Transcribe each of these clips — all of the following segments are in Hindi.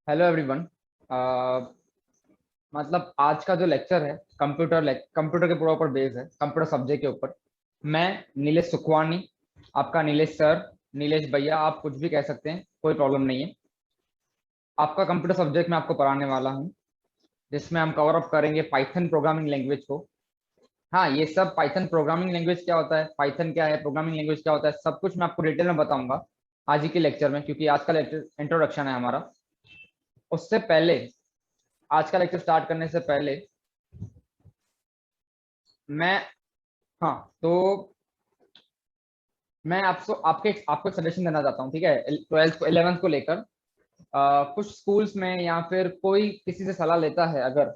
Hello everyone. मतलब आज का जो लेक्चर है कंप्यूटर के पूरा ऊपर बेस है, कंप्यूटर सब्जेक्ट के ऊपर। मैं नीलेश सुखवानी, आपका नीलेश सर, नीलेश भैया, आप कुछ भी कह सकते हैं, कोई प्रॉब्लम नहीं है। आपका कंप्यूटर सब्जेक्ट मैं आपको पढ़ाने वाला हूँ, जिसमें हम कवर अप करेंगे पाइथन प्रोग्रामिंग लैंग्वेज को। हाँ, ये सब पाइथन प्रोग्रामिंग लैंग्वेज क्या होता है, पाइथन क्या है, प्रोग्रामिंग लैंग्वेज क्या होता है, सब कुछ मैं आपको डिटेल में बताऊंगा आज ही के लेक्चर में, क्योंकि आज का लेक्चर इंट्रोडक्शन है हमारा। उससे पहले, आज का लेक्चर स्टार्ट करने से पहले मैं, हाँ, तो मैं आपको एक सजेशन देना चाहता हूँ, ठीक है। 12th को 11th को लेकर कुछ स्कूल्स में या फिर कोई किसी से सलाह लेता है अगर,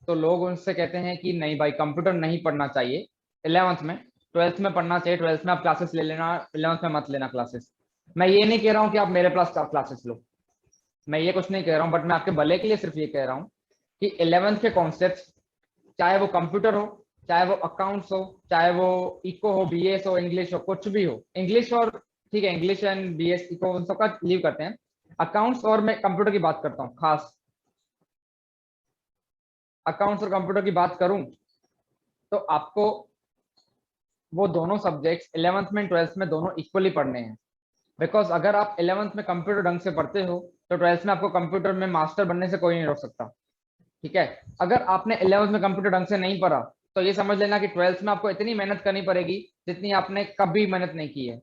तो लोग उनसे कहते हैं कि नहीं भाई, कंप्यूटर नहीं पढ़ना चाहिए 11th में, 12th में पढ़ना चाहिए। 12th में आप क्लासेस ले लेना, 11th में मत लेना क्लासेस। मैं ये नहीं कह रहा हूँ कि आप मेरे पास क्लासेस लो, मैं ये कुछ नहीं कह रहा हूँ, बट मैं आपके भले के लिए सिर्फ ये कह रहा हूँ कि 11th के कॉन्सेप्ट, चाहे वो कंप्यूटर हो, चाहे वो अकाउंट्स हो, चाहे वो इको हो, बीएस हो, इंग्लिश हो, कुछ भी हो, इंग्लिश और, ठीक है, इंग्लिश एंड बीएस इको उन सबका लीव करते हैं। अकाउंट्स और मैं कंप्यूटर की बात करता हूँ, खास अकाउंट्स और कंप्यूटर की बात करूं तो आपको वो दोनों सब्जेक्ट्स 11th में 12th में दोनों इक्वली पढ़ने हैं। बिकॉज अगर आप 11th में कंप्यूटर ढंग से पढ़ते हो तो 12th में आपको कंप्यूटर में मास्टर बनने से कोई नहीं रोक सकता, ठीक है। अगर आपने 11th में कंप्यूटर ढंग से नहीं पढ़ा तो ये समझ लेना कि 12th में आपको इतनी मेहनत करनी पड़ेगी जितनी आपने कभी मेहनत नहीं की है।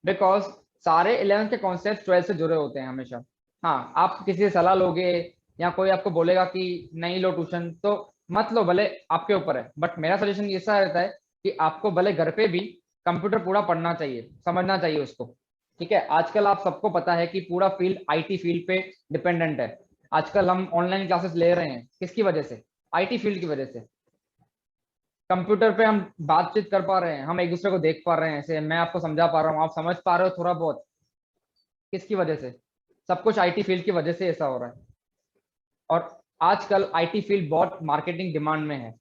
बिकॉज सारे 11th के कॉन्सेप्ट 12th से जुड़े होते हैं हमेशा। हाँ, आप किसी से सलाह लोगे या कोई आपको बोलेगा कि नहीं लो ट्यूशन, तो मत लो, भले आपके ऊपर है, बट मेरा सजेशन ऐसा रहता है कि आपको भले घर पे भी कंप्यूटर पूरा पढ़ना चाहिए, समझना चाहिए उसको, ठीक है। आजकल आप सबको पता है कि पूरा फील्ड आईटी फील्ड पे डिपेंडेंट है। आजकल हम ऑनलाइन क्लासेस ले रहे हैं, किसकी वजह से? आईटी फील्ड की वजह से। कंप्यूटर पे हम बातचीत कर पा रहे हैं, हम एक दूसरे को देख पा रहे हैं, ऐसे मैं आपको समझा पा रहा हूँ, आप समझ पा रहे हो थोड़ा बहुत। किसकी वजह से? सब कुछ आईटी फील्ड की वजह से ऐसा हो रहा है। और आजकल आईटी फील्ड बहुत मार्केटिंग डिमांड में है।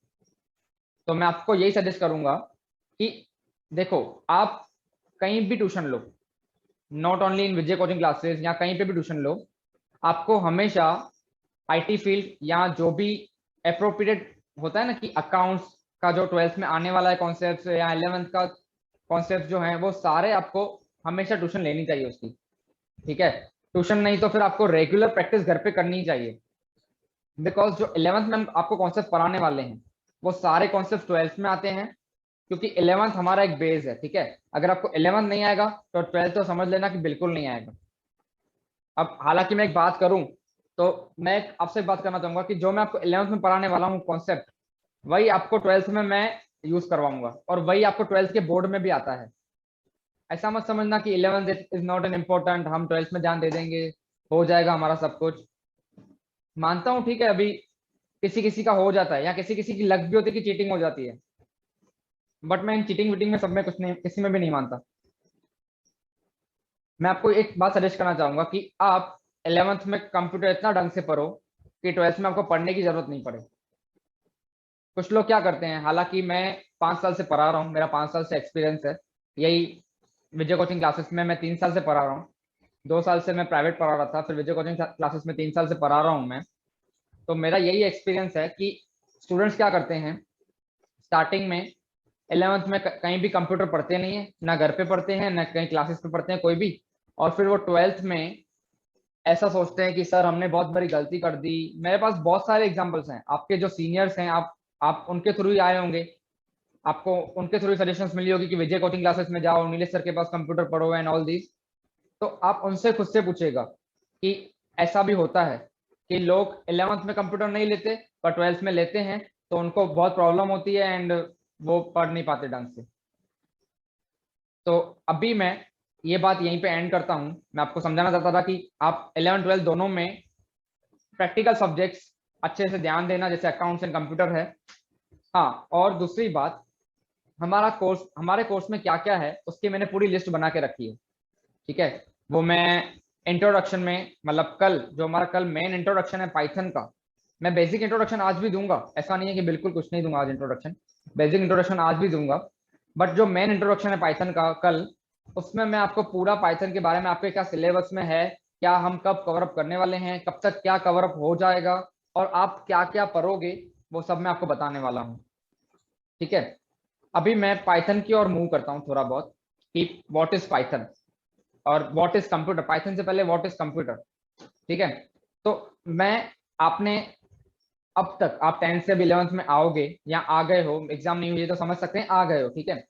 तो मैं आपको यही सजेस्ट करूंगा कि देखो, आप कहीं भी tuition low, not only in Vijay coaching classes, या कहीं पे भी ट्यूशन लो, आपको हमेशा आईटी फील्ड या जो भी अप्रोप्रिएट होता है ना, कि अकाउंट्स का जो 12th में आने वाला है कॉन्सेप्ट, या 11th का कॉन्सेप्ट जो है, वो सारे आपको हमेशा ट्यूशन लेनी चाहिए उसकी, ठीक है। ट्यूशन नहीं तो फिर आपको रेगुलर प्रैक्टिस घर पे करनी चाहिए। बिकॉज जो 11th में हम आपको कॉन्सेप्ट पढ़ाने वाले हैं वो सारे कॉन्सेप्ट 12th में आते हैं, क्योंकि 11th हमारा एक बेस है, ठीक है। अगर आपको 11th नहीं आएगा तो 12th तो समझ लेना कि बिल्कुल नहीं आएगा। अब हालांकि मैं एक बात करूं तो मैं आपसे एक बात करना चाहूंगा कि जो मैं आपको 11th में पढ़ाने वाला हूँ कॉन्सेप्ट, वही आपको 12th में मैं यूज करवाऊंगा, और वही आपको 12th के बोर्ड में भी आता है। ऐसा मत समझना कि 11th is not an important, हम 12th में ध्यान दे देंगे, हो जाएगा हमारा सब कुछ। मानता हूँ, ठीक है, अभी किसी किसी का हो जाता है, या किसी किसी की लक भी होती है कि चीटिंग हो जाती है, बट मैं इन चीटिंग वीटिंग में सब में कुछ नहीं, किसी में भी नहीं मानता। मैं आपको एक बात सजेस्ट करना चाहूंगा कि आप 11th में कंप्यूटर इतना ढंग से पढ़ो कि 12th में आपको पढ़ने की जरूरत नहीं पड़े। कुछ लोग क्या करते हैं, हालांकि मैं 5 साल से पढ़ा रहा हूँ, मेरा 5 साल से एक्सपीरियंस है यही विजय कोचिंग क्लासेस में, मैं 3 साल से पढ़ा रहा हूँ। 2 साल से मैं प्राइवेट पढ़ा रहा था, फिर विजय कोचिंग क्लासेस में 3 साल से पढ़ा रहा हूँ मैं। तो मेरा यही एक्सपीरियंस है कि स्टूडेंट्स क्या करते हैं, स्टार्टिंग में 11th में कहीं भी कंप्यूटर पढ़ते नहीं है, ना घर पे पढ़ते हैं ना कहीं क्लासेस पे पढ़ते हैं कोई भी, और फिर वो 12th में ऐसा सोचते हैं कि सर हमने बहुत बड़ी गलती कर दी। मेरे पास बहुत सारे एग्जांपल्स हैं, आपके जो सीनियर्स हैं, आप उनके थ्रू ही आए होंगे, आपको उनके थ्रू सजेशंस मिली होगी कि विजय कोचिंग क्लासेस में जाओ, नीलेश सर के पास कंप्यूटर पढ़ो एंड ऑल दिस। तो आप उनसे खुद से पूछेगा कि ऐसा भी होता है कि लोग 11th में कंप्यूटर नहीं लेते पर 12th में लेते हैं, तो उनको बहुत प्रॉब्लम होती है एंड वो पढ़ नहीं पाते ढंग से। तो अभी मैं ये बात यहीं पे एंड करता हूँ। मैं आपको समझाना चाहता था कि आप 11 12 दोनों में प्रैक्टिकल सब्जेक्ट्स अच्छे से ध्यान देना, जैसे अकाउंट्स एंड कंप्यूटर है। हाँ, और दूसरी बात, हमारे कोर्स में क्या क्या है उसकी मैंने पूरी लिस्ट बना के रखी है, ठीक है। वो मैं इंट्रोडक्शन में, मतलब कल जो हमारा कल मेन इंट्रोडक्शन है पाइथन का, मैं बेसिक इंट्रोडक्शन आज भी दूंगा, ऐसा नहीं है कि बिल्कुल कुछ नहीं दूंगा आज इंट्रोडक्शन, बेसिक इंट्रोडक्शन आज भी दूंगा। बट जो मेन इंट्रोडक्शन है पाइथन का कल, उसमें मैं आपको पूरा पाइथन के बारे में, आपके क्या सिलेबस में है, क्या हम कब कवर अप करने वाले हैं, कब तक क्या कवर अप हो जाएगा, और आप क्या क्या पढ़ोगे, वो सब मैं आपको बताने वाला हूँ। ठीक है, अभी मैं पाइथन की ओर मूव करता हूँ थोड़ा बहुत, कि व्हाट इज पाइथन और व्हाट इज कंप्यूटर। पाइथन से पहले व्हाट इज कंप्यूटर। ठीक है, तो मैं आपने अब तक आप 10th से 11th में आओगे या आ गए हो, एग्जाम नहीं हुई है तो समझ सकते हैं आ गए हो। ठीक है,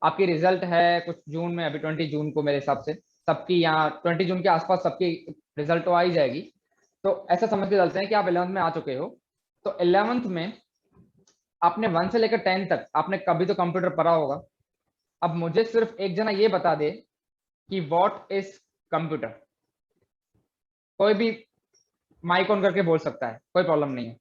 आपकी रिजल्ट है कुछ जून में, अभी 20 जून को मेरे हिसाब से सबकी, यहाँ 20 जून के आसपास सबकी रिजल्ट तो आ ही जाएगी। तो ऐसा समझ के चलते हैं कि आप 11th में आ चुके हो। तो 11th में आपने 1 से लेकर 10 तक आपने कभी तो कंप्यूटर पढ़ा होगा। अब मुझे सिर्फ एक जना ये बता दे कि व्हाट इज कंप्यूटर। कोई भी माइक ऑन करके बोल सकता है, कोई प्रॉब्लम नहीं है।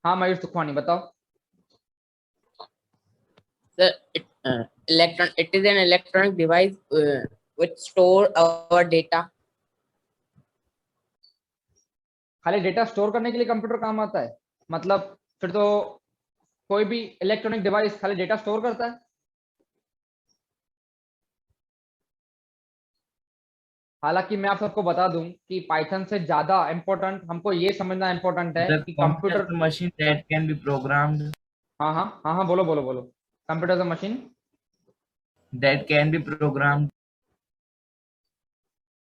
हाँ मयूर सुखवानी बताओ। Sir, it is an electronic device which store our data. खाली डेटा स्टोर करने के लिए कंप्यूटर काम आता है? मतलब फिर तो कोई भी इलेक्ट्रॉनिक डिवाइस खाली डेटा स्टोर करता है। हालांकि मैं आप सबको बता दूं कि पाइथन से ज्यादा इंपॉर्टेंट हमको ये समझना इंपॉर्टेंट है The कि computer is computer. a machine that can be programmed, हाँ हाँ हाँ हाँ, बोलो बोलो बोलो। Computer machine that can be programmed,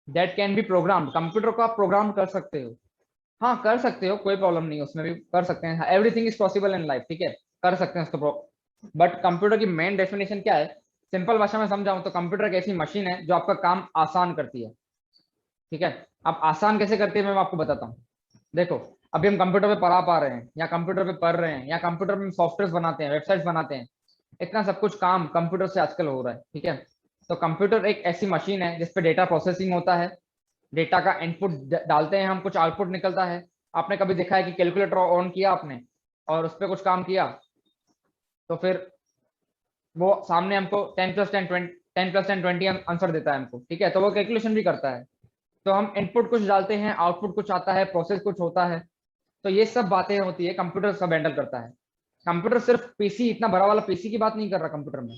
that can be program. Computer को आप प्रोग्राम कर सकते हो। हाँ कर सकते हो, कोई प्रॉब्लम नहीं है, उसमें भी कर सकते हैं। Everything is possible in life. ठीक है, कर सकते हैं उसको। बट कंप्यूटर की मेन डेफिनेशन क्या है, सिंपल भाषा में समझाऊं तो कंप्यूटर एक ऐसी मशीन है जो आपका काम आसान करती है। ठीक है, अब आसान कैसे करती है मैं आपको बताता हूँ। देखो, अभी हम कंप्यूटर पे पढ़ा पा रहे हैं, या कंप्यूटर पे पढ़ रहे हैं, या कंप्यूटर में सॉफ्टवेयर बनाते हैं, वेबसाइट्स बनाते हैं। इतना सब कुछ काम कंप्यूटर से आजकल हो रहा है। ठीक है, तो कंप्यूटर एक ऐसी मशीन है जिसपे डेटा प्रोसेसिंग होता है। डेटा का इनपुट डालते हैं हम, कुछ आउटपुट निकलता है। आपने कभी देखा है कि कैलकुलेटर ऑन किया आपने और उस पर कुछ काम किया, तो फिर वो सामने हमको 10 + 10 20 आंसर देता है हमको। ठीक है, तो वो कैलकुलेशन भी करता है। तो हम इनपुट कुछ डालते हैं, आउटपुट कुछ आता है, प्रोसेस कुछ होता है। तो ये सब बातें होती है, कंप्यूटर सब हैंडल करता है। कंप्यूटर सिर्फ पीसी, इतना बड़ा वाला पीसी की बात नहीं कर रहा कंप्यूटर में।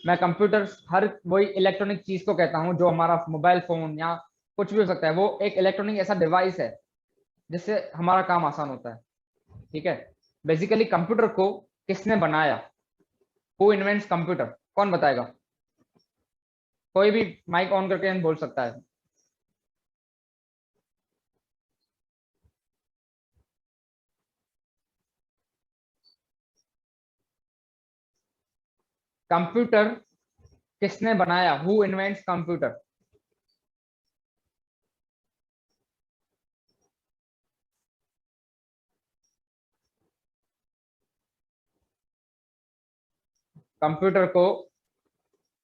मैं कंप्यूटर हर वही इलेक्ट्रॉनिक चीज को कहता हूँ, जो हमारा मोबाइल फोन या कुछ भी हो सकता है, वो एक इलेक्ट्रॉनिक ऐसा डिवाइस है जिससे हमारा काम आसान होता है। ठीक है, बेसिकली कंप्यूटर को किसने बनाया, हु इन्वेंट्स कंप्यूटर, कौन बताएगा? कोई भी माइक ऑन करके बोल सकता है। कंप्यूटर किसने बनाया, हु इन्वेंट्स कंप्यूटर? कंप्यूटर को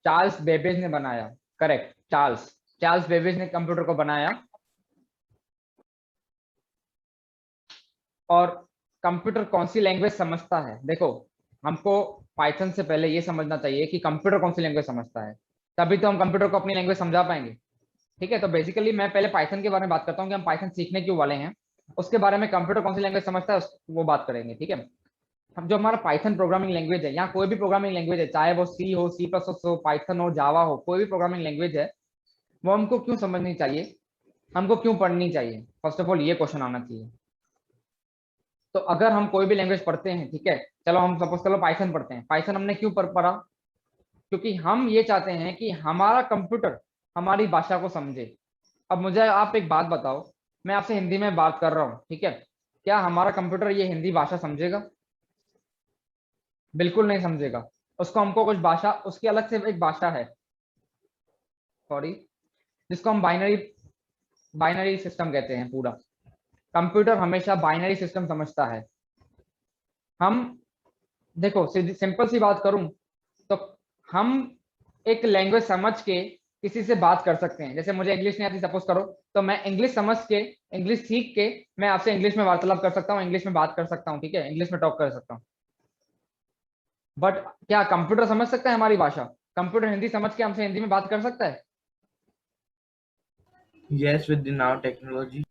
चार्ल्स बेबेज ने बनाया। करेक्ट, चार्ल्स चार्ल्स बेबेज ने कंप्यूटर को बनाया। और कंप्यूटर कौन सी लैंग्वेज समझता है? देखो, हमको पाइथन से पहले ये समझना चाहिए कि कंप्यूटर कौन सी लैंग्वेज समझता है, तभी तो हम कंप्यूटर को अपनी लैंग्वेज समझा पाएंगे। ठीक है, तो बेसिकली मैं पहले पाइथन के बारे में बात करता हूँ कि हम पाइथन सीखने क्यों वाले हैं। उसके बारे में कंप्यूटर कौन सी लैंग्वेज समझता है वो बात करेंगे। ठीक है, हम जो हमारा पाइथन प्रोग्रामिंग लैंग्वेज है, या कोई भी प्रोग्रामिंग लैंग्वेज है, चाहे वो सी हो, C++ हो, पाइथन हो, जावा हो, कोई भी प्रोग्रामिंग लैंग्वेज है, वो हमको क्यों समझनी चाहिए, हमको क्यों पढ़नी चाहिए? फर्स्ट ऑफ ऑल ये क्वेश्चन आना चाहिए। तो अगर हम कोई भी लैंग्वेज पढ़ते हैं, ठीक है, चलो हम सपोज करो पाइथन पढ़ते हैं, पाइथन हमने क्यों पढ़ा? क्योंकि हम ये चाहते हैं कि हमारा कंप्यूटर हमारी भाषा को समझे। अब मुझे आप एक बात बताओ, मैं आपसे हिंदी में बात कर रहा हूँ, ठीक है, क्या हमारा कंप्यूटर ये हिंदी भाषा समझेगा? बिल्कुल नहीं समझेगा। उसको हमको कुछ भाषा, उसकी अलग से एक भाषा है, सॉरी, जिसको हम बाइनरी बाइनरी सिस्टम कहते हैं। पूरा कंप्यूटर हमेशा बाइनरी सिस्टम समझता है। हम देखो, सिंपल सी बात करूं तो हम एक लैंग्वेज समझ के किसी से बात कर सकते हैं। जैसे मुझे इंग्लिश नहीं आती सपोज करो, तो मैं इंग्लिश समझ के, इंग्लिश सीख के मैं आपसे इंग्लिश में वार्तालाप कर सकता हूँ, इंग्लिश में बात कर सकता हूँ। ठीक है, इंग्लिश में टॉक कर सकता हूँ। बट क्या कंप्यूटर समझ सकता है हमारी भाषा? कंप्यूटर हिंदी समझ के हमसे हिंदी में बात कर सकता है? Yes, with the now technology.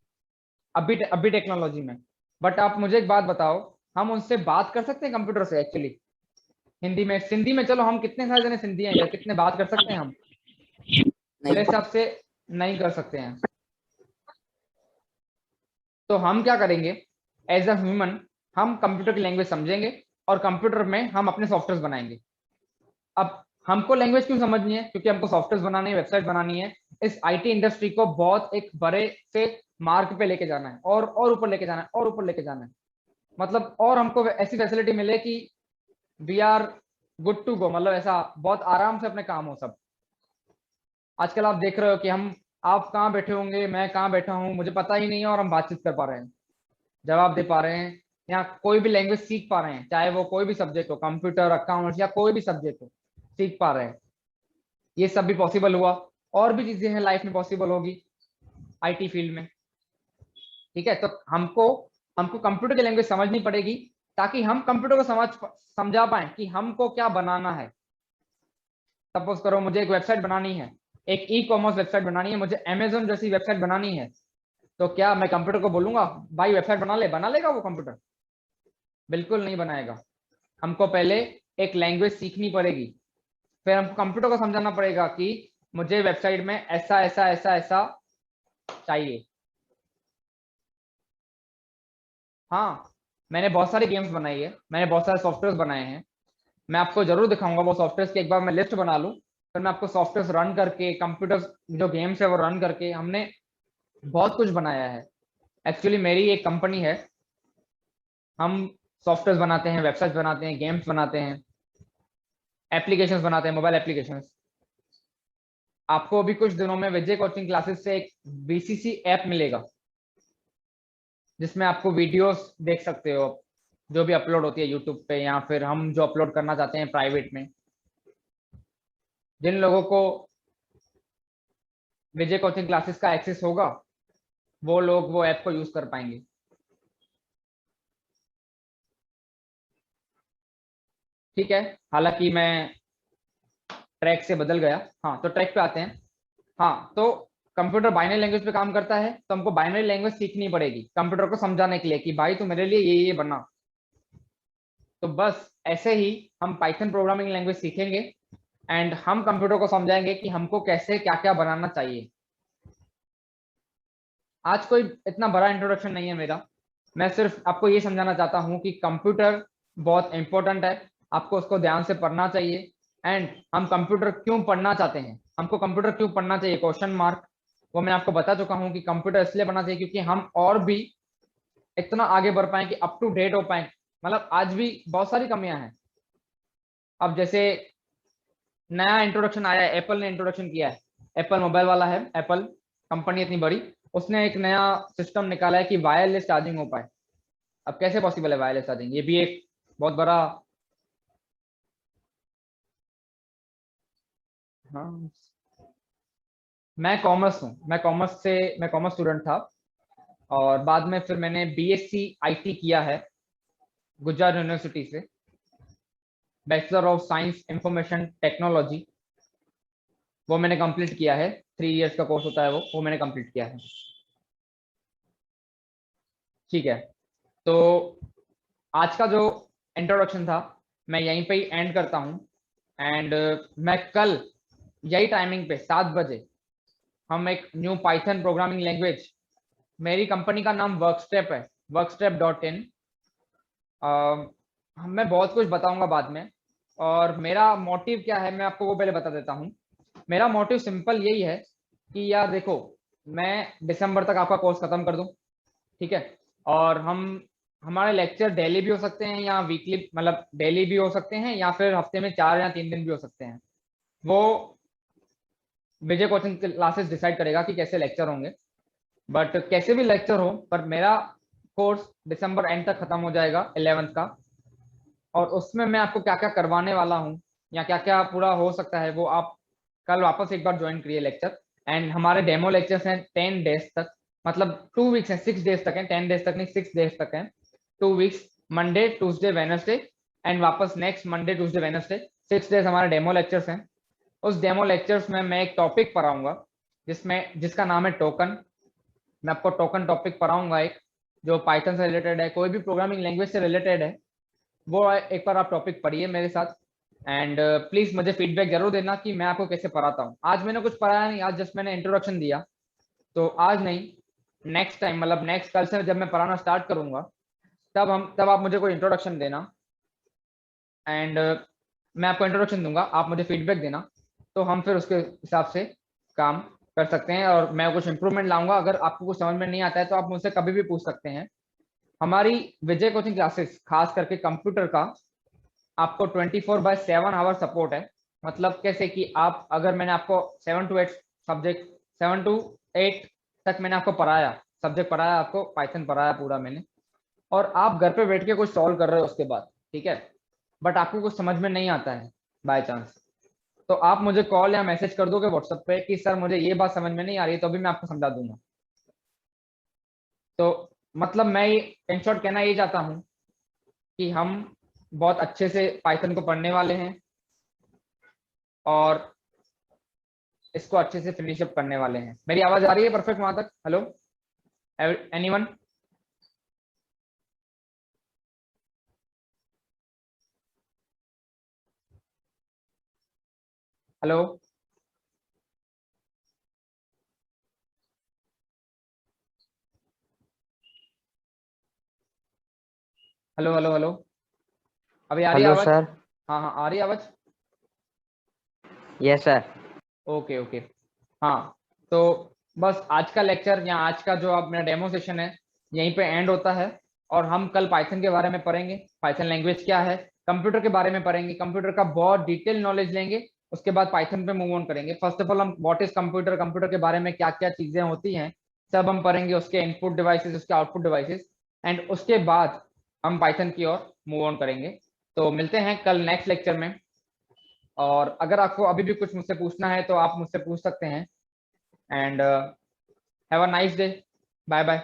अभी टेक्नोलॉजी में। बट आप मुझे एक बात बताओ, हम उनसे बात कर सकते हैं कंप्यूटर से एक्चुअली हिंदी में? सिंधी में चलो हम कितने सारे जने सिंधी हैं, कितने बात कर सकते हैं हम? मेरे नहीं। हिसाब से नहीं कर सकते हैं। तो हम क्या करेंगे, एज अ ह्यूमन हम कंप्यूटर की लैंग्वेज समझेंगे और कंप्यूटर में हम अपने सॉफ्टवेयर बनाएंगे। अब हमको लैंग्वेज क्यों समझनी है? क्योंकि हमको सॉफ्टवेयर बनानी है, वेबसाइट बनानी है, इस आईटी इंडस्ट्री को बहुत एक बड़े से मार्क पे लेके जाना है और ऊपर लेके जाना है और ऊपर लेके जाना है। मतलब और हमको ऐसी फैसिलिटी मिले कि we are good to go, मतलब ऐसा बहुत आराम से अपने काम हो सब। आजकल आप देख रहे हो कि आप कहाँ बैठे होंगे, मैं कहाँ बैठा हूँ, मुझे पता ही नहीं है, और हम बातचीत कर पा रहे हैं, जवाब दे पा रहे हैं, या कोई भी लैंग्वेज सीख पा रहे हैं, चाहे वो कोई भी सब्जेक्ट हो, कंप्यूटर, अकाउंट्स या कोई भी सब्जेक्ट हो, सीख पा रहे हैं। ये सब भी पॉसिबल हुआ। और भी चीजें हैं लाइफ में पॉसिबल होगी आईटी फील्ड में। ठीक है, तो हमको हमको कंप्यूटर की लैंग्वेज समझनी पड़ेगी ताकि हम कंप्यूटर को समझा पाए कि हमको क्या बनाना है। सपोज करो मुझे एक वेबसाइट बनानी है, एक ई कॉमर्स वेबसाइट बनानी है, मुझे अमेजोन जैसी वेबसाइट बनानी है, तो क्या मैं कंप्यूटर को बोलूंगा भाई वेबसाइट बना लेगा वो कंप्यूटर? बिल्कुल नहीं बनाएगा। हमको पहले एक लैंग्वेज सीखनी पड़ेगी, फिर हमको कंप्यूटर को समझाना पड़ेगा कि मुझे वेबसाइट में ऐसा ऐसा ऐसा ऐसा चाहिए। हाँ, मैंने बहुत सारी गेम्स बनाई है, मैंने बहुत सारे सॉफ्टवेयर बनाए हैं, मैं आपको जरूर दिखाऊंगा वो सॉफ्टवेयर की। एक बार मैं लिस्ट बना लूं, फिर मैं आपको सॉफ्टवेयर रन करके, कंप्यूटर जो गेम्स है वो रन करके, हमने बहुत कुछ बनाया है। एक्चुअली मेरी एक कंपनी है, हम सॉफ्टवेयर बनाते हैं, वेबसाइट बनाते हैं, गेम्स बनाते हैं, एप्लीकेशंस बनाते हैं, मोबाइल एप्लीकेशंस। आपको अभी कुछ दिनों में विजय कोचिंग क्लासेस से एक बीसीसी ऐप मिलेगा, जिसमें आपको वीडियोस देख सकते हो जो भी अपलोड होती है यूट्यूब पे, या फिर हम जो अपलोड करना चाहते हैं प्राइवेट में। जिन लोगों को विजय कोचिंग क्लासेस का एक्सेस होगा वो लोग वो ऐप को यूज कर पाएंगे। ठीक है, हालांकि मैं ट्रैक से बदल गया। हाँ, तो ट्रैक पे आते हैं। हाँ, तो कंप्यूटर बाइनरी लैंग्वेज पे काम करता है, तो हमको बाइनरी लैंग्वेज सीखनी पड़ेगी कंप्यूटर को समझाने के लिए कि भाई तू मेरे लिए ये बना। तो बस ऐसे ही हम पाइथन प्रोग्रामिंग लैंग्वेज सीखेंगे एंड हम कंप्यूटर को समझाएंगे कि हमको कैसे क्या क्या बनाना चाहिए। आज कोई इतना बड़ा इंट्रोडक्शन नहीं है मेरा, मैं सिर्फ आपको ये समझाना चाहता हूँ कि कंप्यूटर बहुत इंपॉर्टेंट है, आपको उसको ध्यान से पढ़ना चाहिए। एंड हम कंप्यूटर क्यों पढ़ना चाहते हैं, हमको कंप्यूटर क्यों पढ़ना चाहिए, क्वेश्चन मार्क, वो मैं आपको बता चुका हूँ कि कंप्यूटर इसलिए पढ़ना चाहिए क्योंकि हम और भी इतना आगे बढ़ पाए कि अप टू डेट हो पाए। मतलब आज भी बहुत सारी कमियां हैं। अब जैसे नया इंट्रोडक्शन आया है, एप्पल ने इंट्रोडक्शन किया है, एप्पल मोबाइल वाला है, एप्पल कंपनी इतनी बड़ी, उसने एक नया सिस्टम निकाला है कि वायरलेस चार्जिंग हो पाए। अब कैसे पॉसिबल है वायरलेस चार्जिंग? ये भी एक बहुत बड़ा, हाँ, मैं कॉमर्स स्टूडेंट था, और बाद में फिर मैंने बीएससी आईटी किया है गुजरात यूनिवर्सिटी से, bachelor of science information technology, वो मैंने कंप्लीट किया है। 3 इयर्स का कोर्स होता है वो मैंने कंप्लीट किया है। ठीक है, तो आज का जो इंट्रोडक्शन था मैं यहीं पे ही एंड करता हूँ। एंड मैं कल यही टाइमिंग पे 7 बजे हम एक न्यू पाइथन प्रोग्रामिंग लैंग्वेज, मेरी कंपनी का नाम वर्कस्टेप है, workstep.in। मैं बहुत कुछ बताऊंगा बाद में, और मेरा मोटिव क्या है मैं आपको वो पहले बता देता हूँ। मेरा मोटिव सिंपल यही है कि यार देखो, मैं दिसंबर तक आपका कोर्स खत्म कर दूं, ठीक है, और हमारे लेक्चर डेली भी हो सकते हैं या वीकली, मतलब डेली भी हो सकते हैं या फिर हफ्ते में 4 या 3 दिन भी हो सकते हैं। वो विजय कोचिंग क्लासेस डिसाइड करेगा कि कैसे लेक्चर होंगे, बट कैसे भी लेक्चर हो, पर मेरा कोर्स दिसंबर एंड तक खत्म हो जाएगा 11th का, और उसमें मैं आपको क्या क्या करवाने वाला हूँ या क्या क्या पूरा हो सकता है वो आप कल वापस एक बार ज्वाइन करिए लेक्चर। एंड हमारे डेमो लेक्चर्स हैं 10 डेज तक, मतलब 2 वीक्स हैं, 6 डेज तक हैं, 10 डेज तक नहीं, 6 डेज तक हैं, 2 weeks, Monday Tuesday Wednesday and वापस next Monday Tuesday Wednesday 6 days हमारे डेमो लेक्चर्स हैं। उस डेमो लेक्चर्स में मैं एक टॉपिक पढ़ाऊंगा जिसका नाम है टोकन। मैं आपको टोकन टॉपिक पढ़ाऊंगा, एक जो पाइथन से रिलेटेड है, कोई भी प्रोग्रामिंग लैंग्वेज से रिलेटेड है, वो एक बार आप टॉपिक पढ़िए मेरे साथ। एंड प्लीज मुझे फीडबैक जरूर देना कि मैं आपको कैसे पढ़ाता हूँ। आज मैंने कुछ पढ़ाया नहीं, आज जस्ट मैंने इंट्रोडक्शन दिया, तो आज नहीं, नेक्स्ट टाइम मतलब नेक्स्ट कल से जब मैं पढ़ाना स्टार्ट करूंगा तब आप मुझे कोई इंट्रोडक्शन देना एंड मैं आपको इंट्रोडक्शन दूंगा, आप मुझे फीडबैक देना, तो हम फिर उसके हिसाब से काम कर सकते हैं और मैं कुछ इंप्रूवमेंट लाऊंगा। अगर आपको कुछ समझ में नहीं आता है तो आप मुझसे कभी भी पूछ सकते हैं। हमारी विजय कोचिंग क्लासेस खास करके कंप्यूटर का आपको 24/7 आवर सपोर्ट है। मतलब कैसे कि आप, अगर मैंने आपको 7 to 8 सब्जेक्ट 7 to 8 तक मैंने आपको पढ़ाया, सब्जेक्ट पढ़ाया, आपको पाइथन पढ़ाया पूरा मैंने, और आप घर पे बैठ के कुछ सॉल्व कर रहे हो उसके बाद, ठीक है, बट आपको कुछ समझ में नहीं आता है बाय चांस, तो आप मुझे कॉल या मैसेज कर दोगे व्हाट्सएप पे कि सर मुझे ये बात समझ में नहीं आ रही, तो भी मैं आपको समझा दूंगा। तो मतलब मैं इन शॉर्ट कहना ये चाहता हूँ कि हम बहुत अच्छे से पाइथन को पढ़ने वाले हैं और इसको अच्छे से फिनिश अप करने वाले हैं। मेरी आवाज आ रही है परफेक्ट वहां तक? Hello anyone? Hello hello hello hello, अभी आ रही है हेलो आवाज? सर। हाँ हाँ आ रही है आवाज? Yes sir. Okay okay. हाँ, तो बस आज का लेक्चर या आज का जो आप मेरा डेमो सेशन है यहीं पे एंड होता है, और हम कल पाइथन के बारे में पढ़ेंगे, पाइथन लैंग्वेज क्या है, कंप्यूटर के बारे में पढ़ेंगे, कंप्यूटर का बहुत डिटेल नॉलेज लेंगे, उसके बाद पाइथन पे मूव ऑन करेंगे। फर्स्ट ऑफ ऑल हम व्हाट इज कंप्यूटर, कंप्यूटर के बारे में क्या क्या चीजें होती हैं सब हम पढ़ेंगे, उसके इनपुट डिवाइसेस, उसके आउटपुट डिवाइसेस, एंड उसके बाद हम पाइथन की ओर मूव ऑन करेंगे। तो मिलते हैं कल नेक्स्ट लेक्चर में, और अगर आपको अभी भी कुछ मुझसे पूछना है तो आप मुझसे पूछ सकते हैं। And have a nice day, bye bye.